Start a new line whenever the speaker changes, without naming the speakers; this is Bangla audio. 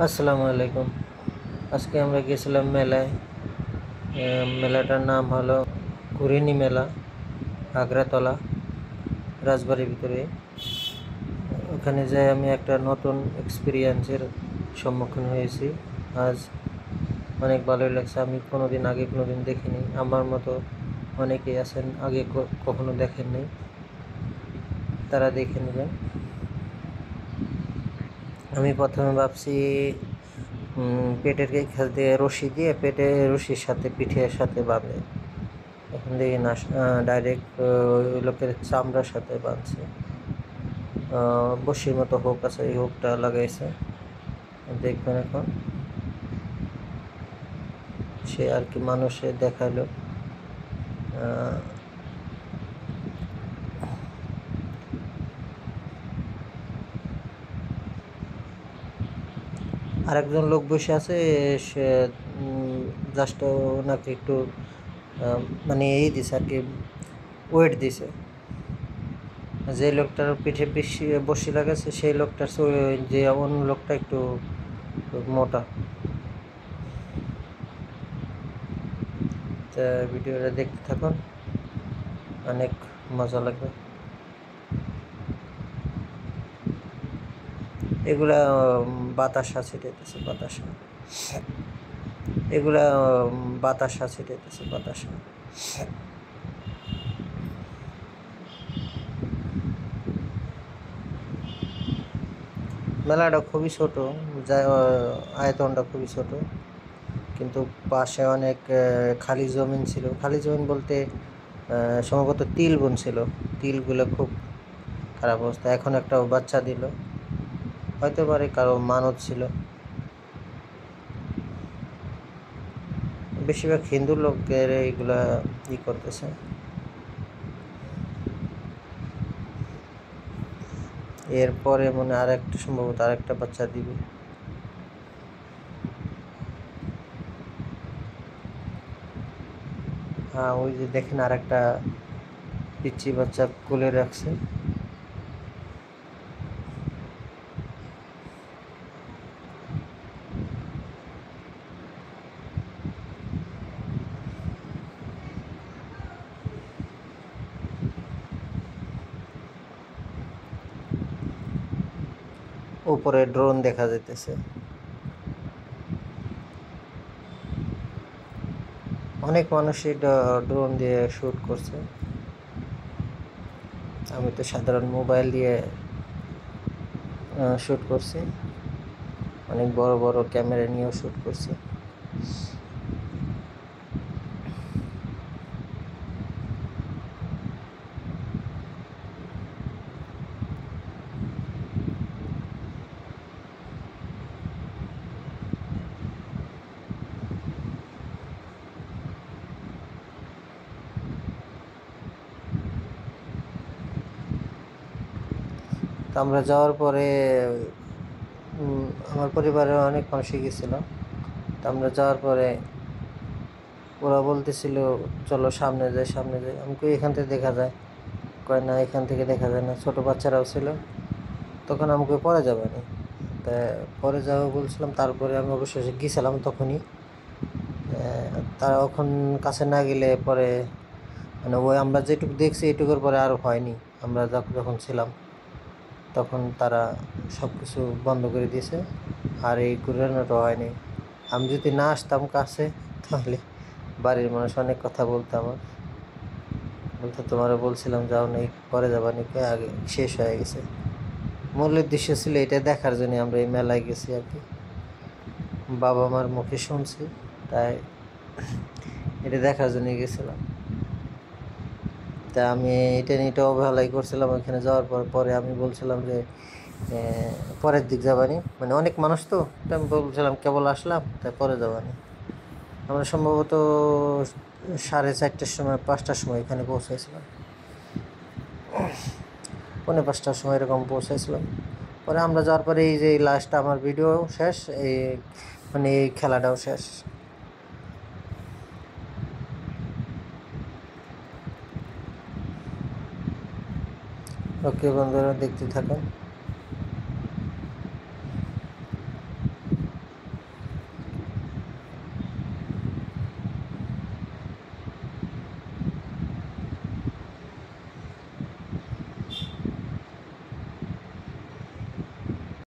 আসসালামু আলাইকুম। আজকে আমরা গেছিলাম মেলায়। মেলাটার নাম হলো কুরিনি মেলা, আগ্রাতলা, রাজবাড়ির ভিতরে। ওখানে যাই আমি একটা নতুন এক্সপিরিয়েন্সের সম্মুখীন হয়েছি। আজ অনেক ভালোই লাগছে। আমি আগে কোনোদিন দেখিনি। আমার মতো অনেকেই আছেন আগে কখনো দেখেননি, তারা দেখে নেবেন। আমি প্রথমে ভাবছি পেটের এখান দিয়ে রশি দিয়ে রশির সাথে পিঠের সাথে বাঁধে। এখন দেখি না, ডাইরেক্ট ওই লোকের চামড়ার সাথে বাঁধছে। বসির মতো হুক আছে, এই হুকটা লাগাইছে। দেখবেন এখন সে আর কি মানুষে দেখালো। আরেকজন লোক বসে আছে, সে জাস্ট ওনাকে একটু মানে এই দিছে আর কি, ওয়েট দিছে। যে লোকটার পিঠে বেশি বসি লাগাচ্ছে সেই লোকটার যে অন্য লোকটা একটু মোটা। তা ভিডিওটা দেখতে থাকুন, অনেক মজা লাগবে। এগুলা বাতাসা ছিটাইতেছে, বাতাসা। এগুলা বাতাসা ছিটাইতেছে, বাতাসা। মেলাটা খুবই ছোট, আয়তনটা খুবই ছোট, কিন্তু পাশে অনেক খালি জমিন ছিল। খালি জমিন বলতে সম্ভবত তিল বুনছিল। তিলগুলো খুব খারাপ অবস্থা। এখন একটা বাচ্চা দিল, হয়তো পারে কারো মানত ছিল। বেশিরভাগ হিন্দু লোকের এইগুলা করতেছে। এরপরে মনে সম্ভবত আরেকটা বাচ্চা দিবে। হ্যাঁ, ওই যে দেখেন আরেকটা পিচ্চি বাচ্চা কোলে রাখছে। উপরে ড্রোন দেখা যাইতেছে। অনেক মানুষই ড্রোন দিয়ে শ্যুট করছে। আমি তো সাধারণ মোবাইল দিয়ে শ্যুট করছি, অনেক বড় বড় ক্যামেরা নিয়েও শ্যুট করছি। তো আমরা যাওয়ার পরে আমার পরিবারের অনেক মানুষই গেছিল। তো আমরা যাওয়ার পরে ওরা বলতেছিল চলো সামনে যাই, সামনে যাই। আমি কই এখান থেকে দেখা যায়? কয় না, এখান থেকে দেখা যায় না। ছোটো বাচ্চারাও ছিল, তখন আমাকে পরে যাবে না। তা পরে যাবো বলছিলাম। তারপরে আমি অবশ্যই গিয়েছিলাম তখনই। তারা ওখান কাছে না গেলে পরে মানে ওই আমরা যেটুকু দেখছি এটুকুর পরে আর হয়নি। আমরা যখন ছিলাম তখন তারা সব কিছু বন্ধ করে দিয়েছে, আর এই ঘুরানোটা হয়নি। আমি যদি না আসতাম কাছে, তাহলে বাড়ির মানুষ অনেক কথা বলতো আমার, বলতো তোমারও বলছিলাম যাও নেই, পরে যাবা নাকি, আগে শেষ হয়ে গেছে। মূল উদ্দেশ্য ছিল এটা দেখার জন্য আমরা এই মেলায় গেছি আর কি। বাবা মার মুখে শুনছি, তাই এটা দেখার জন্য গেছিলাম। তা আমি এটা নিয়ে অবহেলাই করছিলাম। ওইখানে যাওয়ার পরে আমি বলছিলাম যে পরের দিক যাবানি, মানে অনেক মানুষ তো, আমি বলছিলাম কেবল আসলাম তাই পরে যাবানি। আমরা সম্ভবত 4:30টার সময় 5টার সময় এখানে পৌঁছাইছিলাম, 4:45টার সময় এরকম পৌঁছাইছিলাম। পরে আমরা যাওয়ার পরে এই যে লাস্ট আমার ভিডিও শেষ, এই মানে এই খেলাটাও শেষ। ওকে বন্ধুরা, দেখতে থাকুন।